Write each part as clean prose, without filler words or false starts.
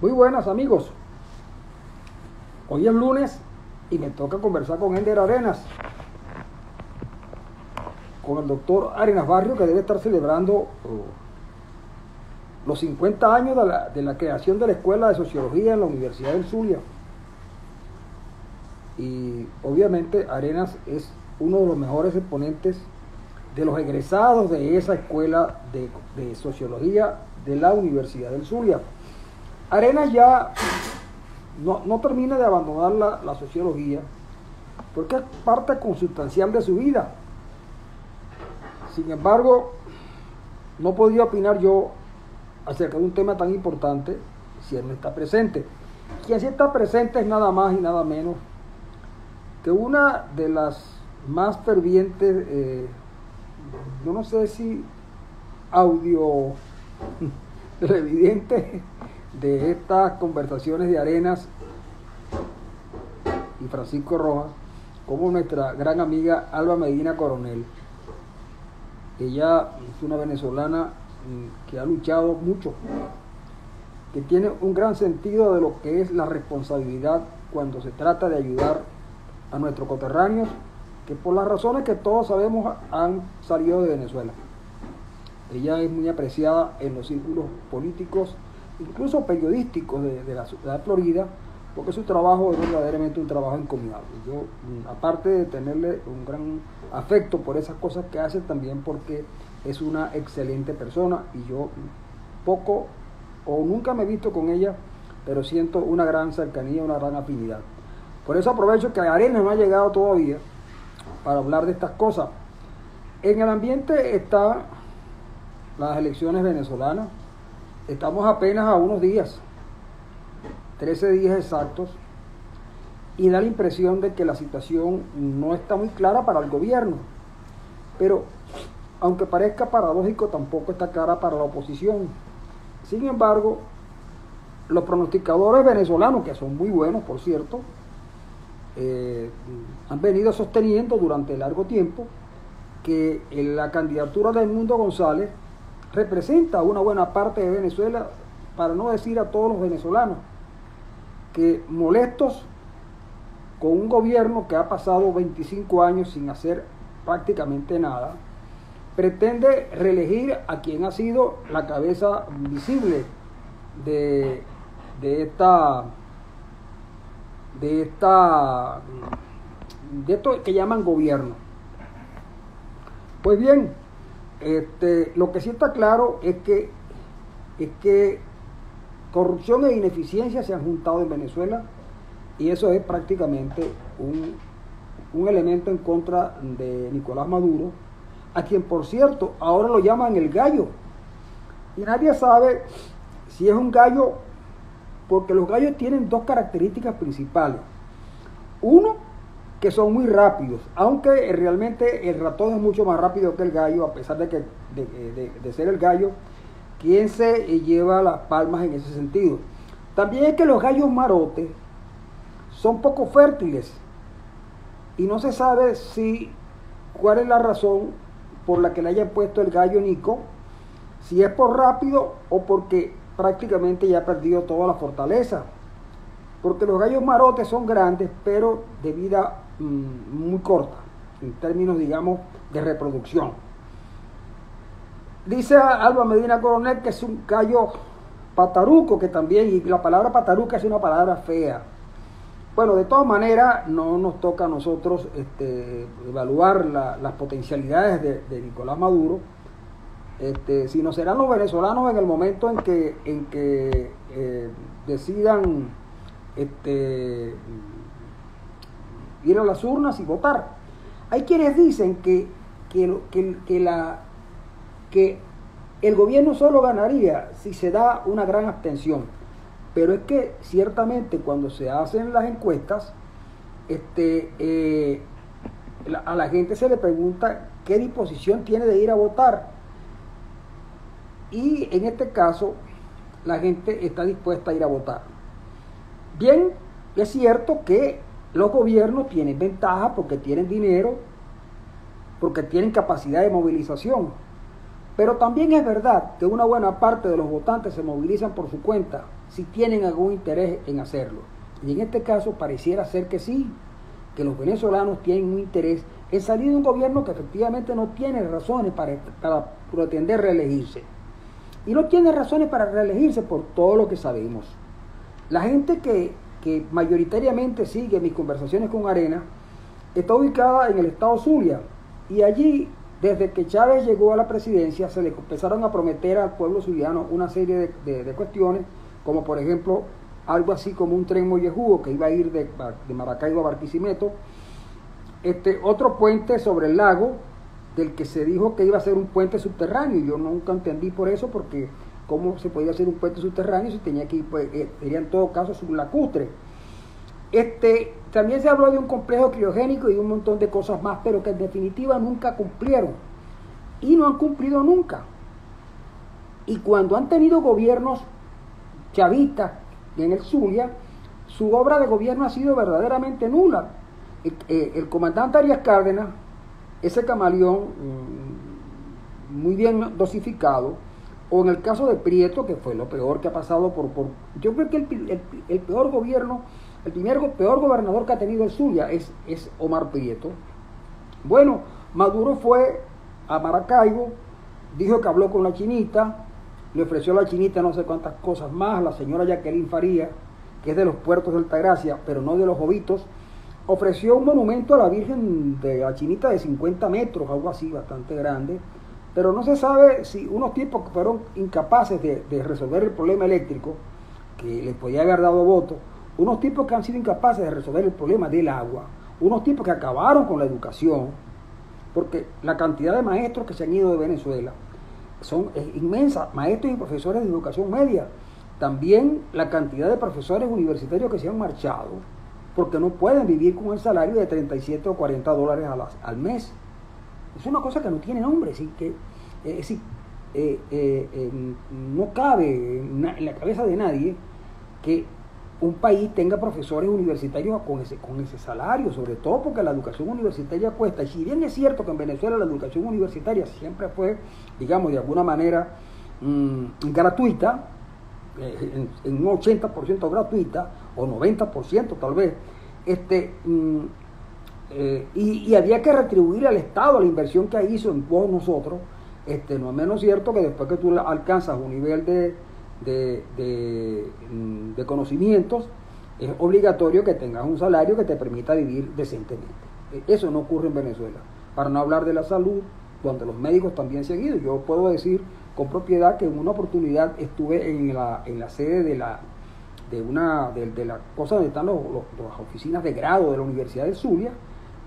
Muy buenas amigos, hoy es lunes y me toca conversar con Ender Arenas, con el doctor Arenas Barrio, que debe estar celebrando los 50 años de la creación de la Escuela de Sociología en la Universidad del Zulia. Y obviamente Arenas es uno de los mejores exponentes de los egresados de esa Escuela de Sociología de la Universidad del Zulia. Arenas ya no termina de abandonar la sociología porque es parte consustancial de su vida. Sin embargo, no podría opinar yo acerca de un tema tan importante si él no está presente. Quien sí está presente es nada más y nada menos que una de las más fervientes, yo no sé si audio televidente de estas conversaciones de Arenas y Francisco Rojas, como nuestra gran amiga Alba Medina Coronel. Ella es una venezolana que ha luchado mucho, que tiene un gran sentido de lo que es la responsabilidad cuando se trata de ayudar a nuestros coterráneos, que por las razones que todos sabemos han salido de Venezuela. Ella es muy apreciada en los círculos políticos, incluso periodísticos de la ciudad de Florida, porque su trabajo es verdaderamente un trabajo encomiable. Yo, aparte de tenerle un gran afecto por esas cosas que hace, también porque es una excelente persona, y yo poco o nunca me he visto con ella, pero siento una gran cercanía, una gran afinidad. Por eso aprovecho que Arenas no ha llegado todavía para hablar de estas cosas. En el ambiente están las elecciones venezolanas. Estamos apenas a unos días, 13 días exactos, y da la impresión de que la situación no está muy clara para el gobierno. Pero, aunque parezca paradójico, tampoco está clara para la oposición. Sin embargo, los pronosticadores venezolanos, que son muy buenos, por cierto, han venido sosteniendo durante largo tiempo que la candidatura de Edmundo González representa una buena parte de Venezuela, para no decir a todos los venezolanos, que molestos con un gobierno que ha pasado 25 años sin hacer prácticamente nada, pretende reelegir a quien ha sido la cabeza visible de esto que llaman gobierno. Pues bien, lo que sí está claro es que corrupción e ineficiencia se han juntado en Venezuela, y eso es prácticamente un elemento en contra de Nicolás Maduro, a quien, por cierto, ahora lo llaman el gallo, y nadie sabe si es un gallo, porque los gallos tienen dos características principales. Uno, que son muy rápidos, aunque realmente el ratón es mucho más rápido que el gallo, a pesar de ser el gallo quien se lleva las palmas en ese sentido. También es que los gallos marotes son poco fértiles, y no se sabe cuál es la razón por la que le hayan puesto el gallo Nico, si es por rápido o porque prácticamente ya ha perdido toda la fortaleza, porque los gallos marotes son grandes, pero de vida muy corta, en términos, digamos, de reproducción. Dice Alba Medina Coronel que es un gallo pataruco, que también, y la palabra pataruca es una palabra fea. Bueno, de todas maneras, no nos toca a nosotros evaluar las potencialidades de Nicolás Maduro, sino serán los venezolanos en el momento en que decidan ir a las urnas y votar. Hay quienes dicen que el gobierno solo ganaría si se da una gran abstención, pero es que ciertamente cuando se hacen las encuestas, a la gente se le pregunta qué disposición tiene de ir a votar, y en este caso la gente está dispuesta a ir a votar. Bien, es cierto que los gobiernos tienen ventaja porque tienen dinero, porque tienen capacidad de movilización, Pero también es verdad que una buena parte de los votantes se movilizan por su cuenta si tienen algún interés en hacerlo. Y en este caso pareciera ser que sí, que los venezolanos tienen un interés en salir de un gobierno que efectivamente no tiene razones para pretender reelegirse. Y no tiene razones para reelegirse por todo lo que sabemos. La gente que mayoritariamente sigue mis conversaciones con Arena está ubicada en el estado Zulia, y allí, desde que Chávez llegó a la presidencia, se le empezaron a prometer al pueblo zuliano una serie de cuestiones, como por ejemplo algo así como un tren mollejudo que iba a ir de Maracaibo a Barquisimeto, otro puente sobre el lago, del que se dijo que iba a ser un puente subterráneo. Yo nunca entendí por eso, porque cómo se podía hacer un puente subterráneo si tenía que ir, pues, sería en todo caso sublacustre. También se habló de un complejo criogénico y de un montón de cosas más, pero que en definitiva nunca cumplieron, y no han cumplido nunca. Y cuando han tenido gobiernos chavistas en el Zulia, su obra de gobierno ha sido verdaderamente nula. El comandante Arias Cárdenas, ese camaleón muy bien dosificado, o en el caso de Prieto, que fue lo peor que ha pasado yo creo que el peor gobierno, peor gobernador que ha tenido el Zulia es Omar Prieto. Bueno, Maduro fue a Maracaibo, dijo que habló con la chinita, le ofreció a la chinita no sé cuántas cosas más, la señora Jacqueline Faría, que es de los puertos de Altagracia, pero no de los Jovitos, ofreció un monumento a la Virgen de la Chinita de 50 metros, algo así, bastante grande, pero no se sabe si unos tipos que fueron incapaces de resolver el problema eléctrico, que les podía haber dado voto, unos tipos que han sido incapaces de resolver el problema del agua, unos tipos que acabaron con la educación, porque la cantidad de maestros que se han ido de Venezuela es inmensa, maestros y profesores de educación media, también la cantidad de profesores universitarios que se han marchado, porque no pueden vivir con el salario de 37 o 40 dólares al mes. Es una cosa que no tiene nombre, ¿sí? No cabe en la cabeza de nadie que un país tenga profesores universitarios con ese salario, sobre todo porque la educación universitaria cuesta. Y si bien es cierto que en Venezuela la educación universitaria siempre fue, digamos, de alguna manera gratuita, en un 80% gratuita, o 90% tal vez, y había que retribuir al Estado la inversión que hizo en todos nosotros, no es menos cierto que después que tú alcanzas un nivel de conocimientos, es obligatorio que tengas un salario que te permita vivir decentemente. Eso no ocurre en Venezuela. Para no hablar de la salud, donde los médicos también se han ido. Yo puedo decir con propiedad que en una oportunidad estuve en la sede de la cosa donde están las oficinas de grado de la Universidad de Zulia,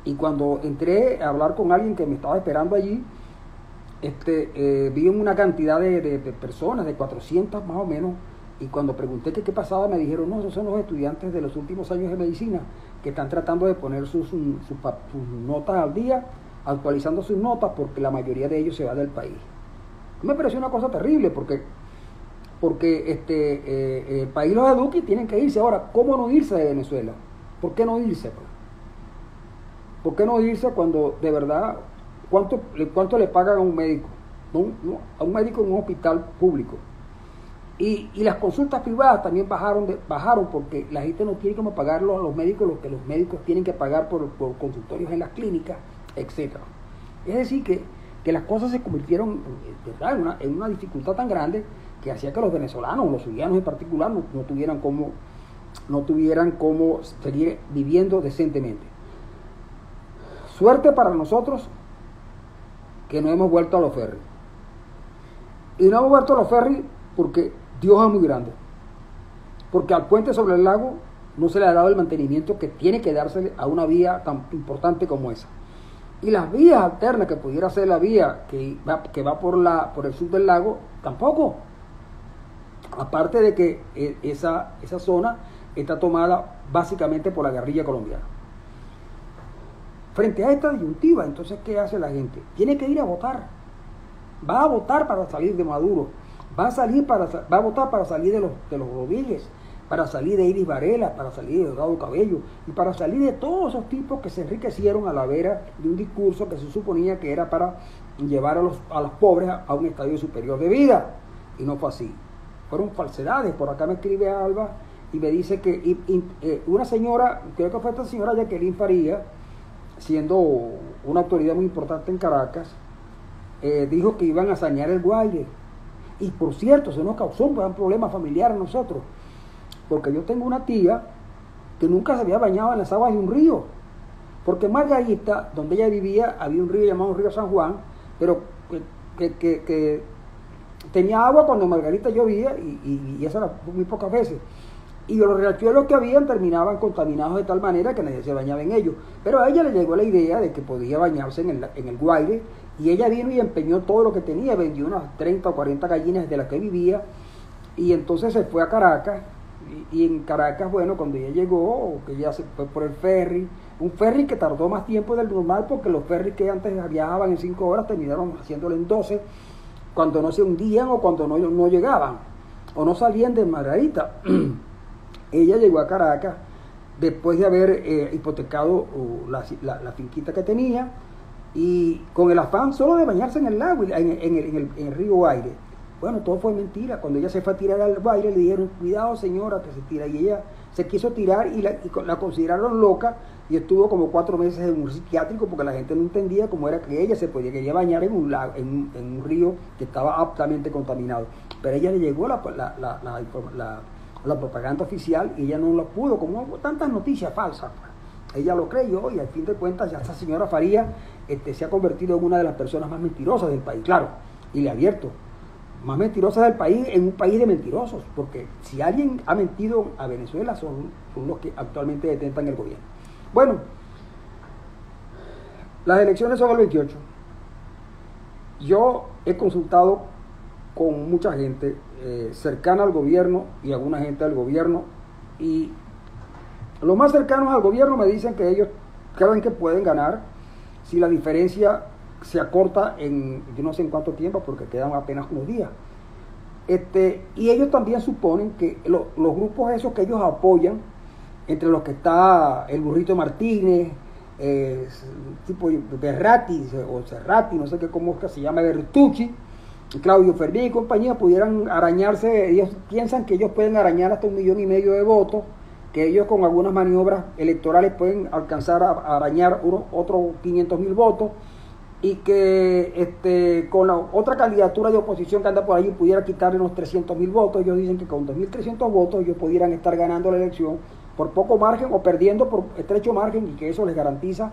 y cuando entré a hablar con alguien que me estaba esperando allí, vi una cantidad de personas, de 400 más o menos, y cuando pregunté qué pasaba, me dijeron, no, esos son los estudiantes de los últimos años de medicina que están tratando de poner sus notas al día, actualizando sus notas, porque la mayoría de ellos se va del país. Me pareció una cosa terrible, porque el país los educa y tienen que irse. Ahora, ¿cómo no irse de Venezuela? ¿Por qué no irse? ¿Por qué no irse cuando de verdad, cuánto le pagan a un médico? A un médico en un hospital público. Y las consultas privadas también bajaron porque la gente no tiene como pagarlo a los médicos, lo que los médicos tienen que pagar por consultorios en las clínicas, etc. Es decir, que las cosas se convirtieron en una dificultad tan grande que hacía que los venezolanos, los zulianos en particular, no tuvieran cómo seguir viviendo decentemente. Suerte para nosotros que no hemos vuelto a los ferries. Y no hemos vuelto a los ferries porque Dios es muy grande. Porque al puente sobre el lago no se le ha dado el mantenimiento que tiene que dársele a una vía tan importante como esa. Y las vías alternas que pudiera ser la vía que va por el sur del lago, tampoco. Aparte de que esa zona está tomada básicamente por la guerrilla colombiana. Frente a esta disyuntiva, entonces, ¿qué hace la gente? Tiene que ir a votar. Va a votar para salir de Maduro. Va a votar para salir de los Rodríguez. para salir de Iris Varela, para salir de Delgado Cabello y para salir de todos esos tipos que se enriquecieron a la vera de un discurso que se suponía que era para llevar a los pobres a un estadio superior de vida. Y no fue así. Fueron falsedades. Por acá me escribe Alba y me dice que una señora, creo que fue esta señora Jacqueline Faría, siendo una autoridad muy importante en Caracas, dijo que iban a sanear el Guaire. Y por cierto, eso nos causó un problema familiar a nosotros, porque yo tengo una tía que nunca se había bañado en las aguas de un río, porque en Margarita, donde ella vivía, había un río llamado Río San Juan, pero que tenía agua cuando en Margarita llovía, y eso era muy pocas veces. Y los riachuelos que habían terminaban contaminados de tal manera que nadie se bañaba en ellos. Pero a ella le llegó la idea de que podía bañarse en el Guaire, y ella vino y empeñó todo lo que tenía, vendió unas 30 o 40 gallinas de las que vivía, y entonces se fue a Caracas, y en Caracas, bueno, cuando ella llegó, que ella se fue por el ferry, un ferry que tardó más tiempo del normal, porque los ferries que antes viajaban en 5 horas terminaron haciéndolo en 12, cuando no se hundían o cuando no llegaban, o no salían de Margarita. Ella llegó a Caracas después de haber hipotecado la finquita que tenía, y con el afán solo de bañarse en el lago, en el río Guaire. Bueno, todo fue mentira. Cuando ella se fue a tirar al Guaire, le dijeron, cuidado señora, que se tira. Y ella se quiso tirar y la consideraron loca, y estuvo como 4 meses en un psiquiátrico porque la gente no entendía cómo era que ella quería bañar en un lago, en un río que estaba altamente contaminado. Pero a ella le llegó la propaganda oficial y ella no lo pudo, como tantas noticias falsas. Ella lo creyó, y al fin de cuentas ya esta señora Faría se ha convertido en una de las personas más mentirosas del país, claro, y le advierto, más mentirosas del país, en un país de mentirosos, porque si alguien ha mentido a Venezuela son los que actualmente detentan el gobierno. Bueno, las elecciones son el 28. Yo he consultado con mucha gente cercana al gobierno y alguna gente del gobierno, y los más cercanos al gobierno me dicen que ellos creen que pueden ganar si la diferencia se acorta en yo no sé en cuánto tiempo, porque quedan apenas unos días. Y ellos también suponen que los grupos esos que ellos apoyan, entre los que está el Burrito Martínez, tipo Berratti o Serrati, no sé qué, cómo es que se llama, Bertucci, Claudio Fermín y compañía, pudieran arañarse. Ellos piensan que ellos pueden arañar hasta 1,5 millones de votos, que ellos con algunas maniobras electorales pueden alcanzar a arañar otros 500,000 votos, y que con la otra candidatura de oposición que anda por ahí pudiera quitarle unos 300,000 votos. Ellos dicen que con 2.300 votos ellos pudieran estar ganando la elección por poco margen o perdiendo por estrecho margen, y que eso les garantiza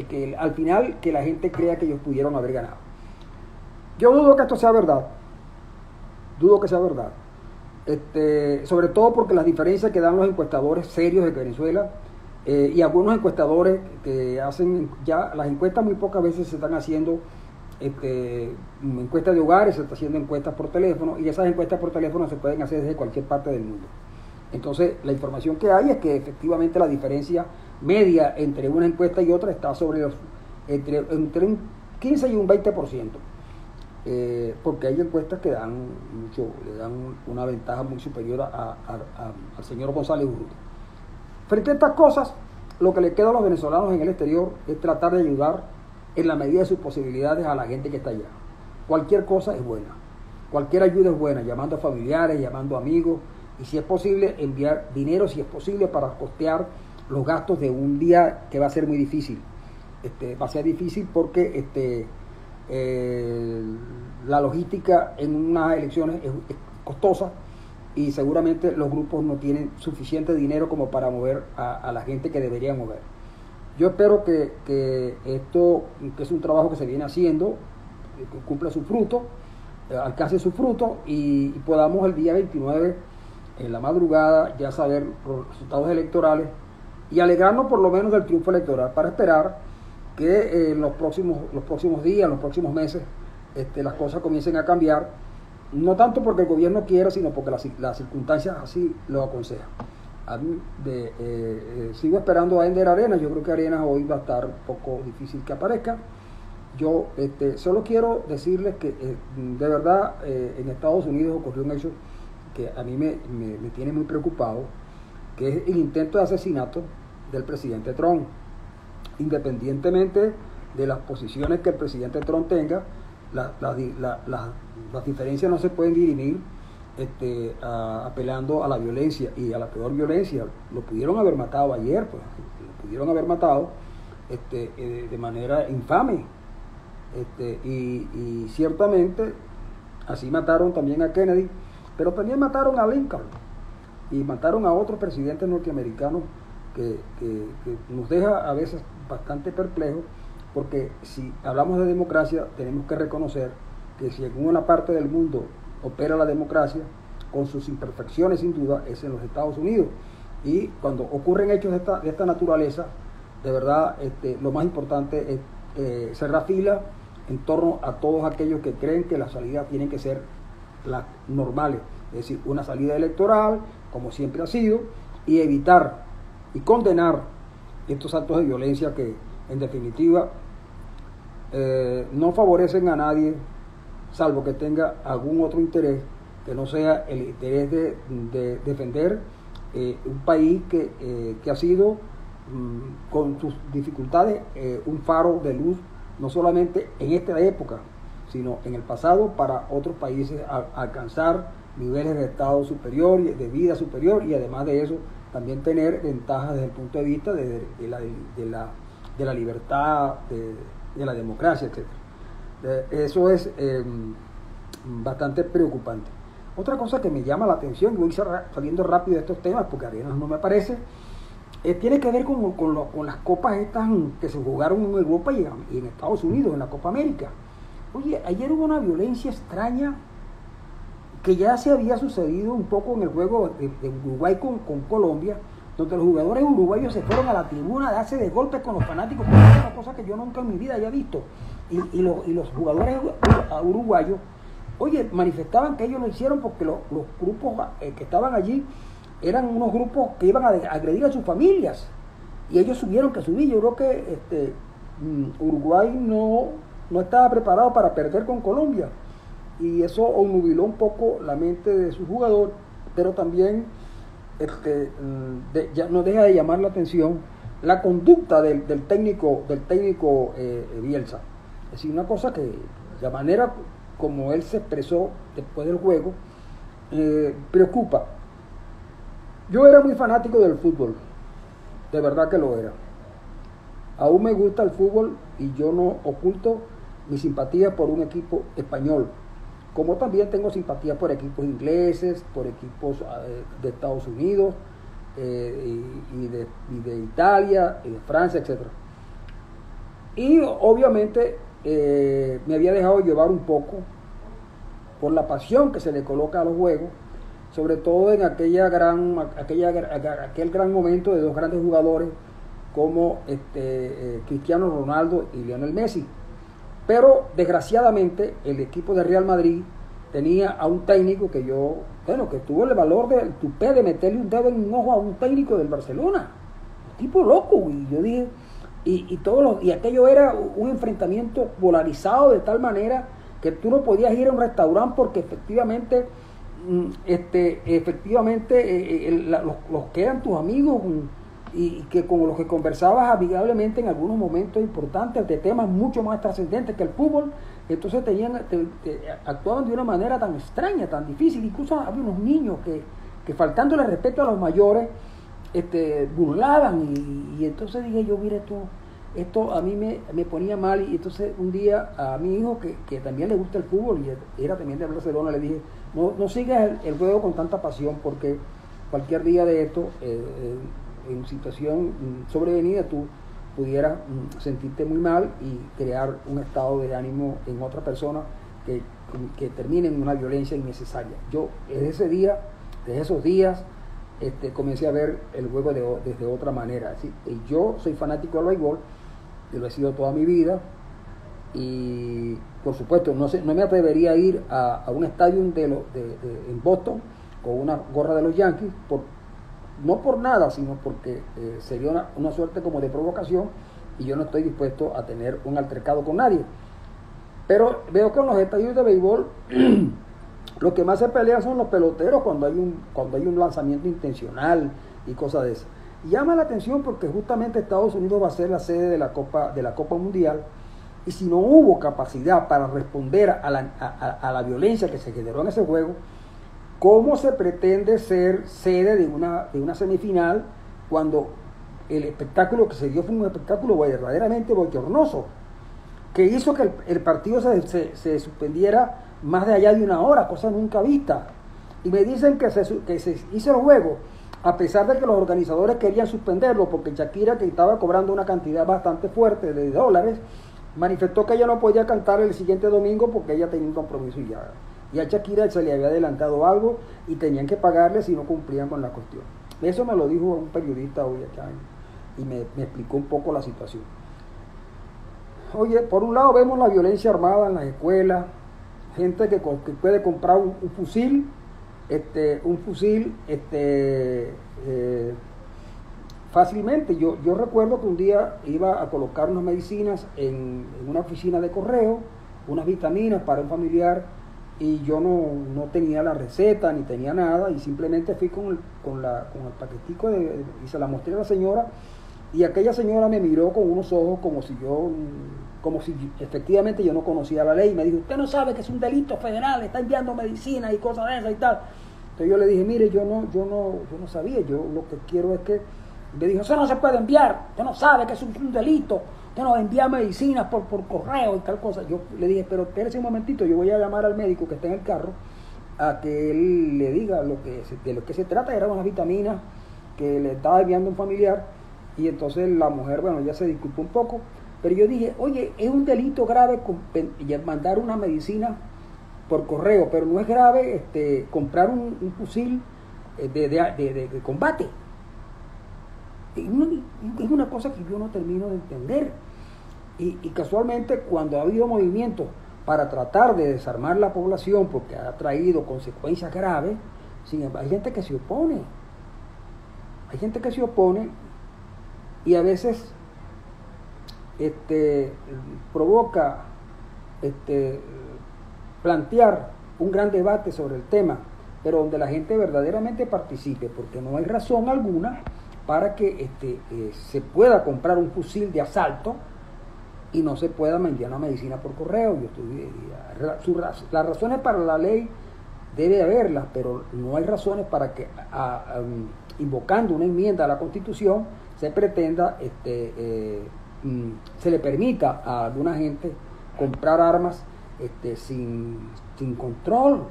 que al final que la gente crea que ellos pudieron haber ganado. Yo dudo que esto sea verdad, dudo que sea verdad, sobre todo porque las diferencias que dan los encuestadores serios de Venezuela, y algunos encuestadores que hacen ya las encuestas, muy pocas veces se están haciendo encuestas de hogares, se están haciendo encuestas por teléfono, y esas encuestas por teléfono se pueden hacer desde cualquier parte del mundo. Entonces la información que hay es que efectivamente la diferencia media entre una encuesta y otra está sobre entre un 15 y un 20%. Porque hay encuestas que le dan una ventaja muy superior al señor González Urrutia. Frente a estas cosas, lo que le queda a los venezolanos en el exterior es tratar de ayudar en la medida de sus posibilidades a la gente que está allá. Cualquier cosa es buena, cualquier ayuda es buena, llamando a familiares, llamando a amigos, y si es posible enviar dinero, si es posible, para costear los gastos de un día que va a ser muy difícil. Va a ser difícil porque la logística en unas elecciones es costosa, y seguramente los grupos no tienen suficiente dinero como para mover a la gente que deberían mover. Yo espero que esto, que es un trabajo que se viene haciendo, cumpla su fruto, alcance su fruto, y podamos el día 29 en la madrugada ya saber los resultados electorales y alegrarnos por lo menos del triunfo electoral, para esperar que en los próximos días, los próximos meses, las cosas comiencen a cambiar, no tanto porque el gobierno quiera, sino porque las circunstancias así lo aconsejan. A mí sigo esperando a Ender Arenas. Yo creo que Arenas hoy va a estar un poco difícil que aparezca. Yo solo quiero decirles que de verdad en Estados Unidos ocurrió un hecho que a mí me tiene muy preocupado, que es el intento de asesinato del presidente Trump. Independientemente de las posiciones que el presidente Trump tenga, las diferencias no se pueden dirimir apelando a la violencia y a la peor violencia. Lo pudieron haber matado ayer, pues, lo pudieron haber matado de manera infame. Y ciertamente así mataron también a Kennedy, pero también mataron a Lincoln y mataron a otros presidentes norteamericanos que nos deja a veces bastante perplejos, porque si hablamos de democracia tenemos que reconocer que si en una parte del mundo opera la democracia, con sus imperfecciones sin duda, es en los Estados Unidos. Y cuando ocurren hechos de esta naturaleza, de verdad lo más importante es cerrar fila en torno a todos aquellos que creen que las salidas tienen que ser las normales, es decir, una salida electoral, como siempre ha sido, y evitar y condenar estos actos de violencia que, en definitiva, no favorecen a nadie, salvo que tenga algún otro interés, que no sea el interés de defender un país que ha sido, con sus dificultades, un faro de luz, no solamente en esta época, sino en el pasado, para otros países alcanzar niveles de estado superior, de vida superior, y además de eso también tener ventajas desde el punto de vista de la libertad, de la democracia, etc. Eso es bastante preocupante. Otra cosa que me llama la atención, y voy saliendo rápido de estos temas porque apenas no me parece, tiene que ver con las copas estas que se jugaron en Europa y en Estados Unidos, en la Copa América. Oye, ayer hubo una violencia extraña que ya se había sucedido un poco en el juego de Uruguay con Colombia, donde los jugadores uruguayos se fueron a la tribuna a darse de golpes con los fanáticos, que es una cosa que yo nunca en mi vida había visto. Y los jugadores uruguayos, oye, manifestaban que ellos lo hicieron porque los grupos que estaban allí eran unos grupos que iban a agredir a sus familias, y ellos tuvieron que subir. Yo creo que Uruguay no estaba preparado para perder con Colombia, y eso obnubiló un poco la mente de su jugador, pero también ya no deja de llamar la atención la conducta del técnico Bielsa. Es decir, una cosa que la manera como él se expresó después del juego preocupa. Yo era muy fanático del fútbol, de verdad que lo era. Aún me gusta el fútbol y yo no oculto mi simpatía por un equipo español, como también tengo simpatía por equipos ingleses, por equipos de Estados Unidos, y de Italia, y de Francia, etc. Y obviamente me había dejado llevar un poco por la pasión que se le coloca a los juegos, sobre todo en aquel gran momento de dos grandes jugadores como Cristiano Ronaldo y Lionel Messi. Pero desgraciadamente el equipo de Real Madrid tenía a un técnico que tuvo el valor del tupé de meterle un dedo en un ojo a un técnico del Barcelona, un tipo loco. Y yo dije, y aquello era un enfrentamiento polarizado de tal manera que tú no podías ir a un restaurante porque efectivamente los que eran tus amigos y que con los que conversabas amigablemente en algunos momentos importantes de temas mucho más trascendentes que el fútbol, entonces actuaban de una manera tan extraña, tan difícil. Incluso había unos niños que faltándole respeto a los mayores burlaban, y entonces dije yo, mire, esto a mí me ponía mal. Y entonces un día a mi hijo, que también le gusta el fútbol y era también de Barcelona, le dije, no sigas el juego con tanta pasión, porque cualquier día de esto, en situación sobrevenida, tú pudieras sentirte muy mal y crear un estado de ánimo en otra persona que termine en una violencia innecesaria. Yo desde esos días comencé a ver el juego desde otra manera. ¿Sí? Y yo soy fanático del béisbol, y lo he sido toda mi vida, y por supuesto no me atrevería a ir a un estadio en Boston con una gorra de los Yankees, no por nada, sino porque sería una suerte como de provocación, y yo no estoy dispuesto a tener un altercado con nadie. Pero veo que en los estadios de béisbol Lo que más se pelea son los peloteros cuando hay un lanzamiento intencional y cosas de esas. Y llama la atención porque justamente Estados Unidos va a ser la sede de la Copa Mundial, y si no hubo capacidad para responder a la violencia que se generó en ese juego, ¿cómo se pretende ser sede de una semifinal cuando el espectáculo que se dio fue un espectáculo verdaderamente bochornoso, que hizo que el partido se suspendiera más de allá de una hora, cosa nunca vista? Y me dicen que se hizo el juego a pesar de que los organizadores querían suspenderlo, porque Shakira, que estaba cobrando una cantidad bastante fuerte de dólares, manifestó que ella no podía cantar el siguiente domingo porque ella tenía un compromiso y a Shakira se le había adelantado algo y tenían que pagarle si no cumplían con la cuestión. Eso me lo dijo un periodista hoy acá y me explicó un poco la situación. Oye, por un lado vemos la violencia armada en las escuelas, gente que puede comprar un fusil, fácilmente. Yo recuerdo que un día iba a colocar unas medicinas en una oficina de correo, unas vitaminas para un familiar, y yo no tenía la receta ni tenía nada, y simplemente fui con el paquetico y se la mostré a la señora, y aquella señora me miró con unos ojos como si efectivamente yo no conocía la ley, y me dijo: usted no sabe que es un delito federal, está enviando medicinas y cosas de esas y tal. Entonces yo le dije: mire, yo no sabía, yo lo que quiero es que... Me dijo: eso no se puede enviar, usted no sabe que es un delito, usted no envía medicinas por correo y tal cosa. Yo le dije: pero espérese un momentito, yo voy a llamar al médico que está en el carro a que él le diga de lo que se trata. Eran unas vitaminas que le estaba enviando un familiar, y entonces la mujer, bueno, ya se disculpó un poco, pero yo dije: oye, es un delito grave mandar una medicina por correo, pero no es grave comprar un fusil de combate. Es una cosa que yo no termino de entender. Y casualmente, cuando ha habido movimientos para tratar de desarmar la población, porque ha traído consecuencias graves, sin embargo, hay gente que se opone. Hay gente que se opone, y a veces provoca plantear un gran debate sobre el tema, pero donde la gente verdaderamente participe, porque no hay razón alguna para que se pueda comprar un fusil de asalto y no se pueda enviar una medicina por correo. Las razones para la ley debe haberlas, pero no hay razones para que invocando una enmienda a la Constitución se pretenda se le permita a alguna gente comprar armas sin control.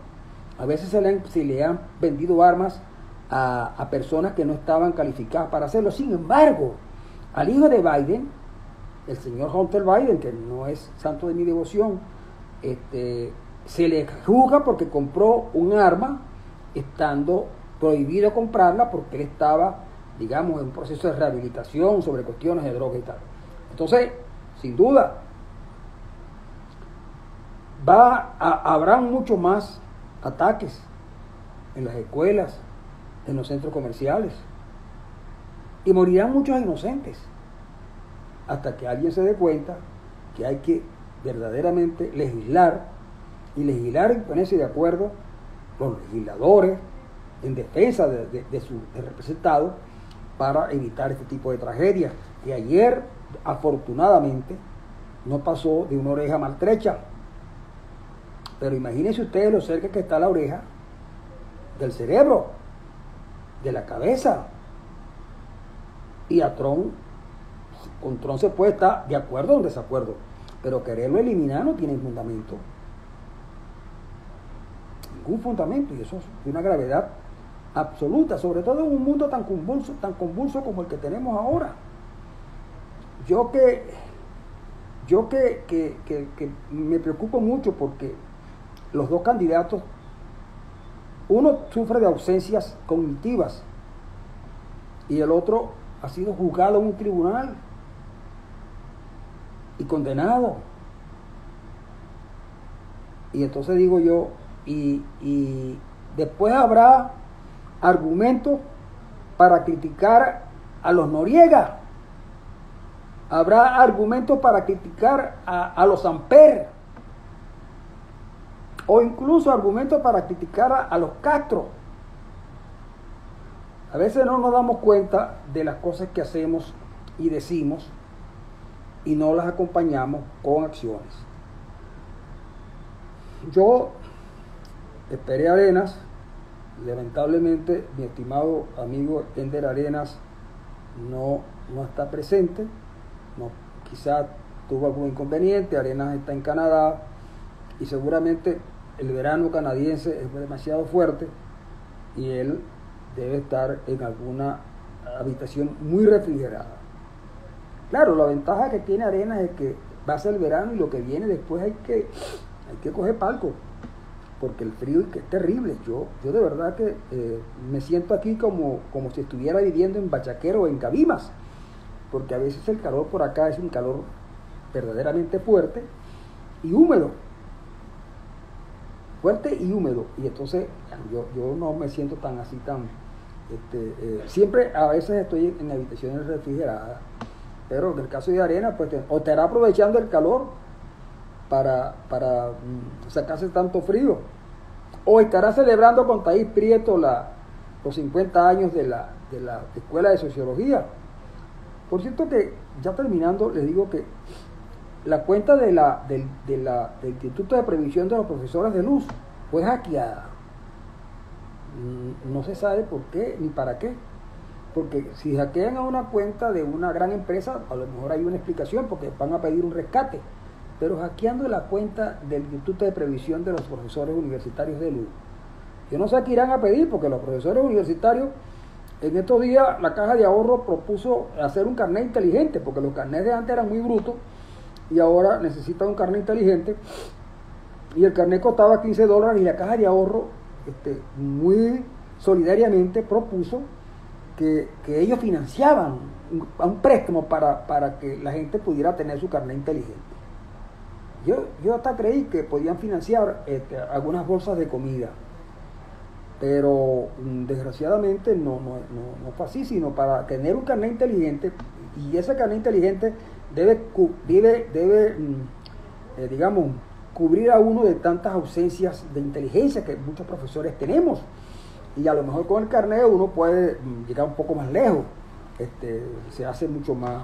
A veces se le han vendido armas a personas que no estaban calificadas para hacerlo. Sin embargo, al hijo de Biden, el señor Hunter Biden, que no es santo de mi devoción, se le juzga porque compró un arma estando prohibido comprarla, porque él estaba, digamos, en un proceso de rehabilitación sobre cuestiones de droga y tal. Entonces, sin duda, habrá mucho más ataques en las escuelas, en los centros comerciales, y morirán muchos inocentes hasta que alguien se dé cuenta que hay que verdaderamente legislar y ponerse de acuerdo los legisladores en defensa de sus representados para evitar este tipo de tragedias. Y ayer, afortunadamente, no pasó de una oreja maltrecha, pero imagínense ustedes lo cerca que está la oreja del cerebro, de la cabeza. Y con Trump se puede estar de acuerdo o en desacuerdo, pero quererlo eliminar no tiene fundamento, ningún fundamento, y eso es de una gravedad absoluta, sobre todo en un mundo tan convulso como el que tenemos ahora. Yo que me preocupo mucho porque los dos candidatos, uno sufre de ausencias cognitivas y el otro ha sido juzgado en un tribunal y condenado. Y entonces digo yo, y después habrá argumentos para criticar a los Noriega, habrá argumentos para criticar a los Amper, o incluso argumentos para criticar a los Castro. A veces no nos damos cuenta de las cosas que hacemos y decimos y no las acompañamos con acciones. Yo esperé a Arenas, lamentablemente mi estimado amigo Ender Arenas no está presente, quizá tuvo algún inconveniente. Arenas está en Canadá y seguramente el verano canadiense es demasiado fuerte y él debe estar en alguna habitación muy refrigerada. Claro, la ventaja que tiene Arenas es que va a ser el verano y lo que viene después hay que coger palco, porque el frío es terrible. Yo de verdad que me siento aquí como si estuviera viviendo en Bachaquero o en Cabimas, porque a veces el calor por acá es un calor verdaderamente fuerte y húmedo. Fuerte y húmedo. Y entonces yo no me siento tan así, siempre a veces estoy en habitaciones refrigeradas, pero en el caso de Arena, pues o estará aprovechando el calor para sacarse tanto frío, o estará celebrando con Taís Prieto los 50 años de la Escuela de Sociología. Por cierto que, ya terminando, les digo que la cuenta del Instituto de Previsión de los Profesores de Luz fue hackeada. No se sabe por qué ni para qué, porque si hackean a una cuenta de una gran empresa, a lo mejor hay una explicación, porque van a pedir un rescate, pero hackeando la cuenta del Instituto de Previsión de los Profesores Universitarios de Luz, yo no sé qué irán a pedir, porque los profesores universitarios, en estos días la Caja de Ahorro propuso hacer un carnet inteligente, porque los carnets de antes eran muy brutos y ahora necesitan un carnet inteligente, y el carnet costaba $15 y la Caja de Ahorro muy solidariamente propuso que ellos financiaban un préstamo para que la gente pudiera tener su carnet inteligente. Yo hasta creí que podían financiar algunas bolsas de comida, pero desgraciadamente no fue así, sino para tener un carnet inteligente, y ese carnet inteligente debe digamos, cubrir a uno de tantas ausencias de inteligencia que muchos profesores tenemos, y a lo mejor con el carnet uno puede llegar un poco más lejos, se hace mucho más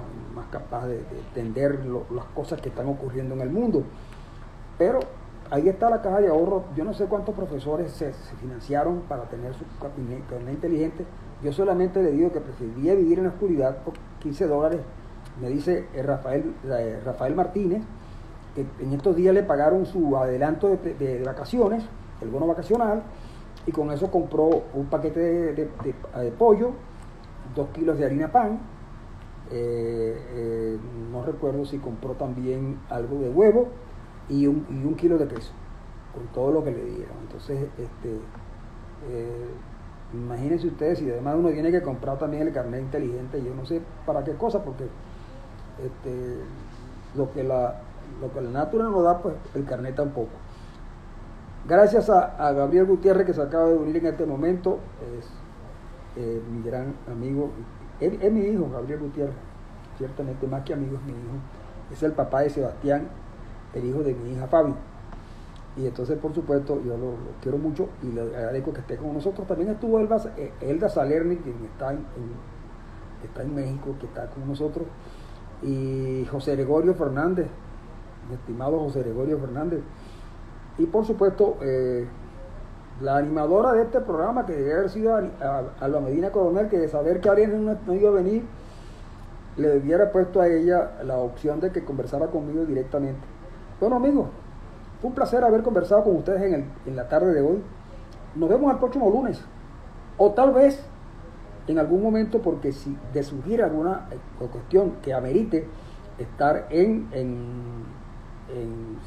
capaz de entender las cosas que están ocurriendo en el mundo. Pero ahí está la Caja de Ahorro. Yo no sé cuántos profesores se financiaron para tener su carnet inteligente. Yo solamente le digo que preferiría vivir en la oscuridad por $15. Me dice Rafael Martínez, que en estos días le pagaron su adelanto de vacaciones, el bono vacacional, y con eso compró un paquete de pollo, 2 kilos de harina pan, no recuerdo si compró también algo de huevo y un kilo de queso, con todo lo que le dieron. Entonces, imagínense ustedes, si además uno tiene que comprar también el carnet inteligente, yo no sé para qué cosa, porque lo que la naturaleza nos da, pues el carnet tampoco. Gracias a Gabriel Gutiérrez, que se acaba de unir en este momento, es mi gran amigo, es mi hijo, Gabriel Gutiérrez, ciertamente más que amigo es mi hijo, es el papá de Sebastián, el hijo de mi hija Fabi, y entonces por supuesto yo lo quiero mucho y le agradezco que esté con nosotros. También estuvo Elda Salerni, quien está en México, que está con nosotros, y José Gregorio Fernández, mi estimado José Gregorio Fernández, y por supuesto la animadora de este programa, que debe haber sido Alba Medina Coronel, que de saber que Ariel no iba a venir, le hubiera puesto a ella la opción de que conversara conmigo directamente. Bueno, amigos, fue un placer haber conversado con ustedes en la tarde de hoy. Nos vemos el próximo lunes, o tal vez en algún momento, porque si de surgir alguna cuestión que amerite estar en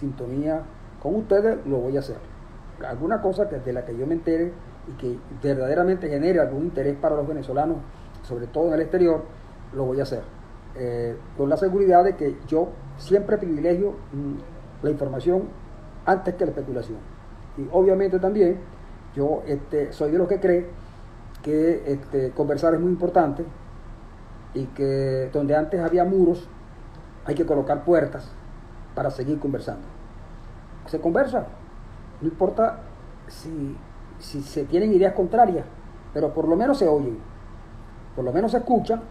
sintonía con ustedes, lo voy a hacer. Alguna cosa de la que yo me entere y que verdaderamente genere algún interés para los venezolanos, sobre todo en el exterior, lo voy a hacer, con la seguridad de que yo siempre privilegio la información antes que la especulación. Y obviamente también yo soy de los que cree que conversar es muy importante, y que donde antes había muros hay que colocar puertas para seguir conversando. Se conversa, no importa si se tienen ideas contrarias, pero por lo menos se oyen, por lo menos se escuchan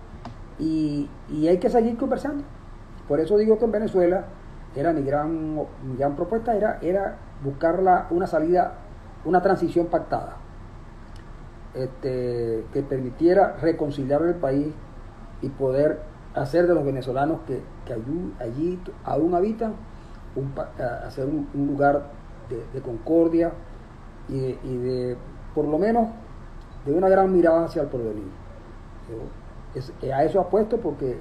y hay que seguir conversando. Por eso digo que en Venezuela era mi gran propuesta era buscar una salida, una transición pactada, que permitiera reconciliar el país y poder hacer de los venezolanos que allí aún habitan hacer un lugar de concordia y de por lo menos de una gran mirada hacia el porvenir. A eso apuesto porque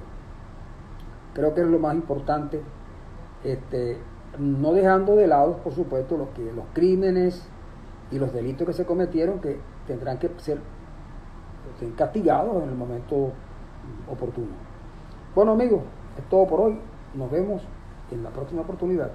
creo que es lo más importante, no dejando de lado, por supuesto, los crímenes y los delitos que se cometieron, que tendrán que ser castigados en el momento oportuno. Bueno, amigos, es todo por hoy. Nos vemos en la próxima oportunidad.